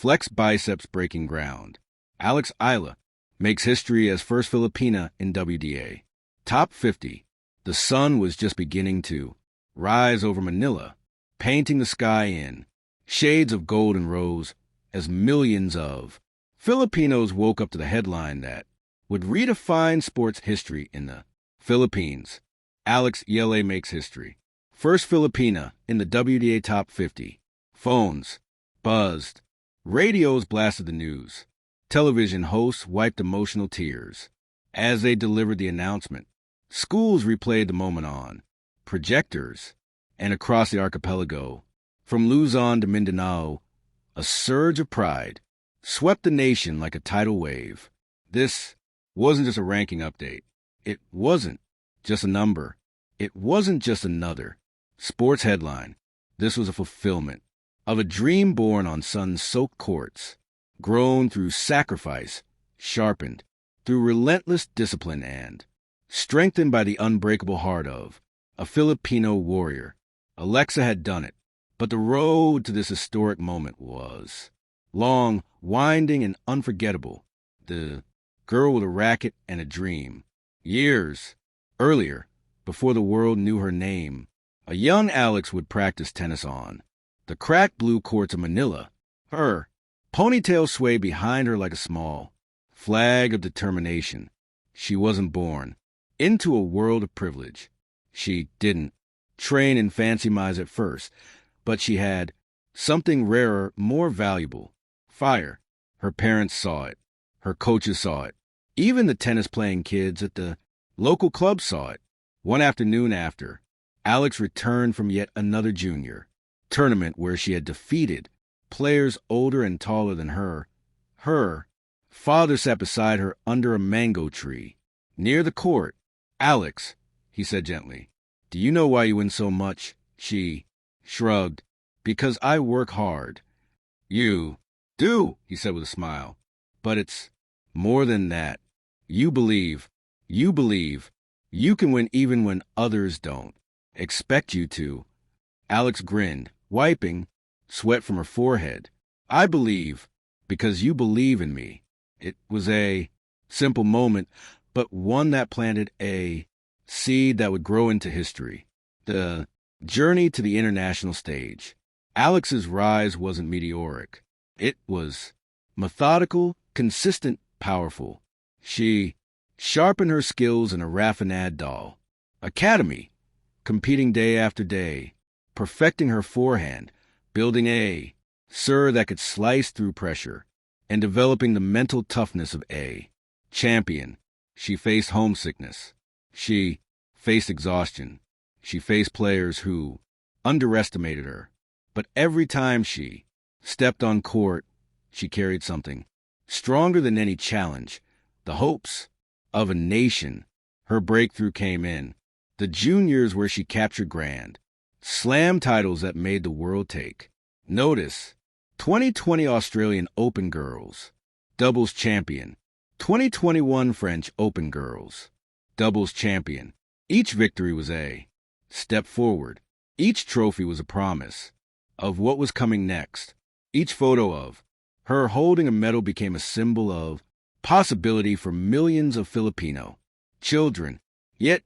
flex biceps breaking ground. Alex Eala makes history as first Filipina in WTA. Top 50. The sun was just beginning to rise over Manila, painting the sky in shades of gold and rose as millions of Filipinos woke up to the headline that would redefine sports history in the Philippines. Alex Eala makes history. First Filipina in the WTA Top 50. Phones buzzed. Radios blasted the news. Television hosts wiped emotional tears as they delivered the announcement. Schools replayed the moment on projectors, and across the archipelago, from Luzon to Mindanao, a surge of pride swept the nation like a tidal wave. This wasn't just a ranking update. It wasn't just a number. It wasn't just another sports headline. This was a fulfillment of a dream born on sun-soaked courts, grown through sacrifice, sharpened through relentless discipline, and strengthened by the unbreakable heart of a Filipino warrior. Alexa had done it, but the road to this historic moment was long, winding, and unforgettable. The girl with a racket and a dream. Years earlier, before the world knew her name, a young Alex would practice tennis on the cracked blue courts of Manila. Her ponytail swayed behind her like a small flag of determination. She wasn't born into a world of privilege. She didn't train in fancy miles at first, but she had something rarer, more valuable: fire. Her parents saw it. Her coaches saw it. Even the tennis-playing kids at the local club saw it. One afternoon after Alex returned from yet another junior tournament where she had defeated players older and taller than her, her father sat beside her under a mango tree near the court. "Alex," he said gently, "do you know why you win so much?" She shrugged. "Because I work hard." "You do," he said with a smile. "But it's more than that. You believe you can win even when others don't expect you to." Alex grinned, wiping sweat from her forehead. "I believe because you believe in me." It was a simple moment, but one that planted a seed that would grow into history. The journey to the international stage. Alex's rise wasn't meteoric. It was methodical, consistent, powerful. She sharpened her skills in a raffinade doll academy, competing day after day, perfecting her forehand, building a serve that could slice through pressure, and developing the mental toughness of a champion. She faced homesickness. She faced exhaustion. She faced players who underestimated her. But every time she stepped on court, she carried something stronger than any challenge: the hopes of a nation. Her breakthrough came in the juniors, where she captured grand slam titles that made the world take notice. 2020 Australian Open Girls doubles champion. 2021 French Open Girls doubles champion. Each victory was a step forward. Each trophy was a promise of what was coming next. Each photo of her holding a medal became a symbol of possibility for millions of Filipino children. Yet,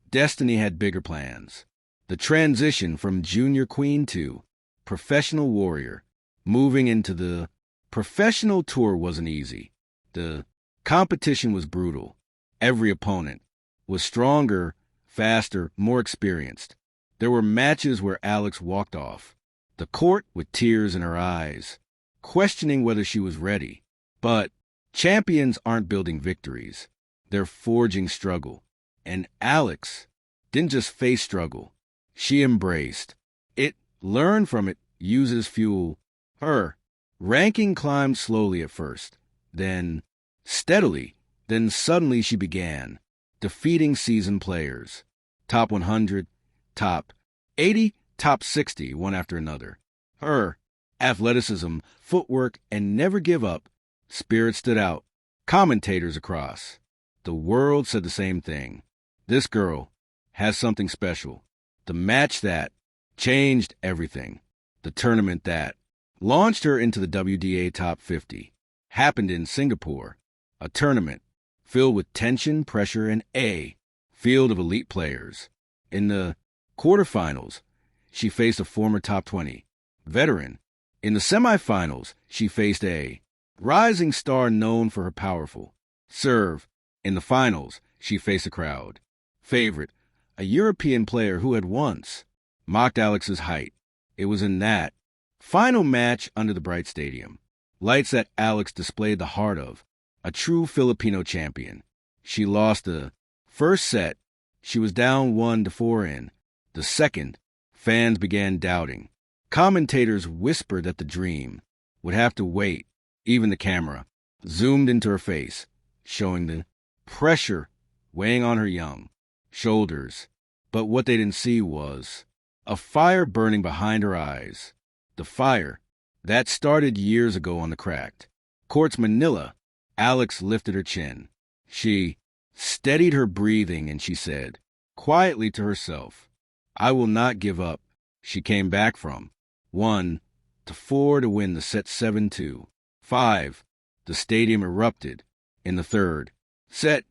destiny had bigger plans. The transition from junior queen to professional warrior, moving into the professional tour, wasn't easy. The competition was brutal. Every opponent was stronger, faster, more experienced. There were matches where Alex walked off the court with tears in her eyes, questioning whether she was ready. But champions aren't building victories. They're forging struggle. And Alex didn't just face struggle. She embraced it, learned from it, uses fuel. Her ranking climbed slowly at first, then steadily, then suddenly she began defeating seasoned players. Top 100, top 80, top 60, one after another. Her athleticism, footwork, and never give up spirit stood out. Commentators across the world said the same thing. This girl has something special. The match that changed everything. The tournament that launched her into the WTA top 50. Happened in Singapore, a tournament filled with tension, pressure, and a field of elite players. In the quarterfinals, she faced a former top 20 veteran. In the semifinals, she faced a rising star known for her powerful serve. In the finals, she faced a crowd favorite, a European player who had once mocked Alex's height. It was in that final match under the bright stadium lights that Alex displayed the heart of a true Filipino champion. She lost the first set. She was down 1-4 in the second. Fans began doubting. Commentators whispered that the dream would have to wait. Even the camera zoomed into her face, showing the pressure weighing on her young shoulders. But what they didn't see was a fire burning behind her eyes. The fire that started years ago on the cracked courts Manila. Alex lifted her chin. She steadied her breathing and she said quietly to herself, "I will not give up." She came back from 1-4 to win the set 7-5. The stadium erupted. In the third set,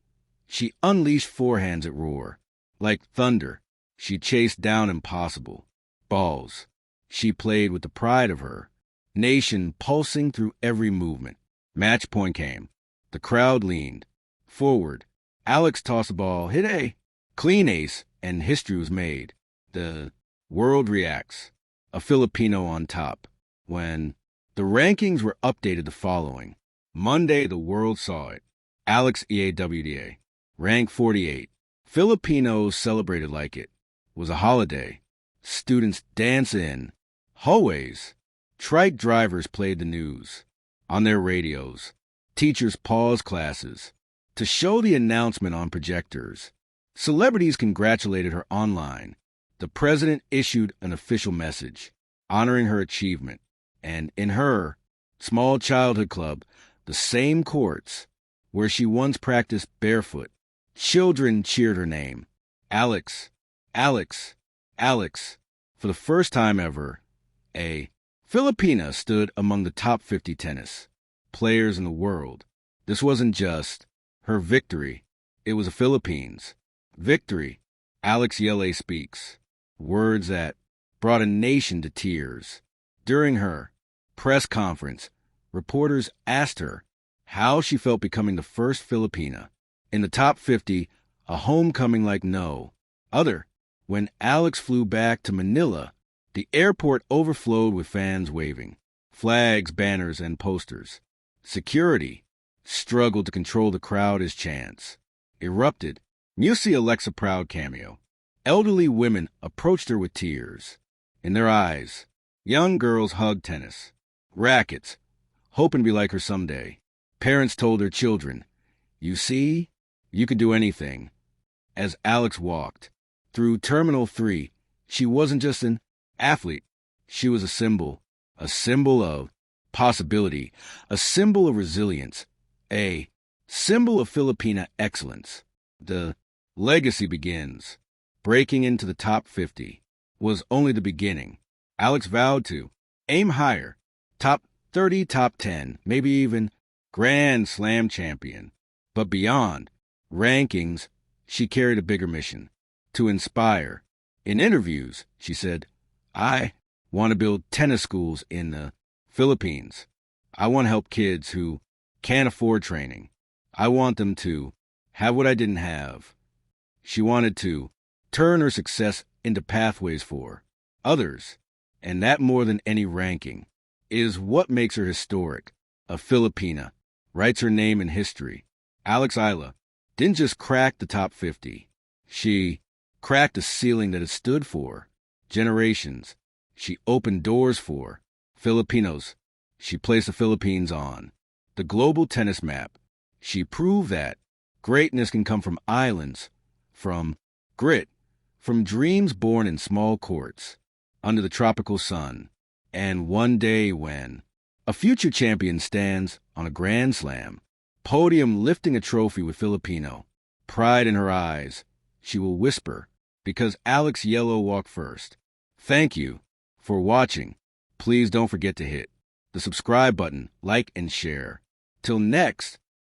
she unleashed forehands at roar. Like thunder, she chased down impossible balls. She played with the pride of her nation pulsing through every movement. Match point came. The crowd leaned forward. Alex tossed a ball, hit a clean ace, and history was made. The world reacts. A Filipino on top. When the rankings were updated the following Monday, the world saw it. Alex EAWDA, ranked 48. Filipinos celebrated like it was a holiday. Students dance in hallways. Trike drivers played the news on their radios. Teachers paused classes to show the announcement on projectors. Celebrities congratulated her online. The president issued an official message honoring her achievement. And in her small childhood club, the same courts where she once practiced barefoot, children cheered her name. Alex, Alex, Alex. For the first time ever, a Filipina stood among the top 50 tennis players in the world. This wasn't just her victory. It was a Philippines victory. Alex Eala speaks, words that brought a nation to tears. During her press conference, reporters asked her how she felt becoming the first Filipina in the top 50, a homecoming like no other. When Alex flew back to Manila, the airport overflowed with fans waving flags, banners, and posters. Security struggled to control the crowd as chants erupted. Musi Alexa Proud cameo. Elderly women approached her with tears in their eyes. Young girls hugged tennis rackets, hoping to be like her someday. Parents told their children, "You see, you could do anything." As Alex walked through Terminal 3, she wasn't just an athlete. She was a symbol of possibility, a symbol of resilience, a symbol of Filipina excellence. The legacy begins. Breaking into the top 50 was only the beginning. Alex vowed to aim higher, top 30, top 10, maybe even Grand Slam champion. But beyond rankings, she carried a bigger mission, to inspire. In interviews, she said, "I want to build tennis schools in the Philippines. I want to help kids who can't afford training. I want them to have what I didn't have." She wanted to turn her success into pathways for others. And that, more than any ranking, is what makes her historic. A Filipina writes her name in history. Alex Eala didn't just crack the top 50. She cracked a ceiling that it stood for generations. She opened doors for Filipinos. She placed the Philippines on the global tennis map. She proved that greatness can come from islands, from grit, from dreams born in small courts, under the tropical sun. And one day when a future champion stands on a Grand Slam podium lifting a trophy with Filipino pride in her eyes, she will whisper, "Because Alex Yellow walked first." Thank you for watching. Please don't forget to hit the subscribe button, like, and share. Till next,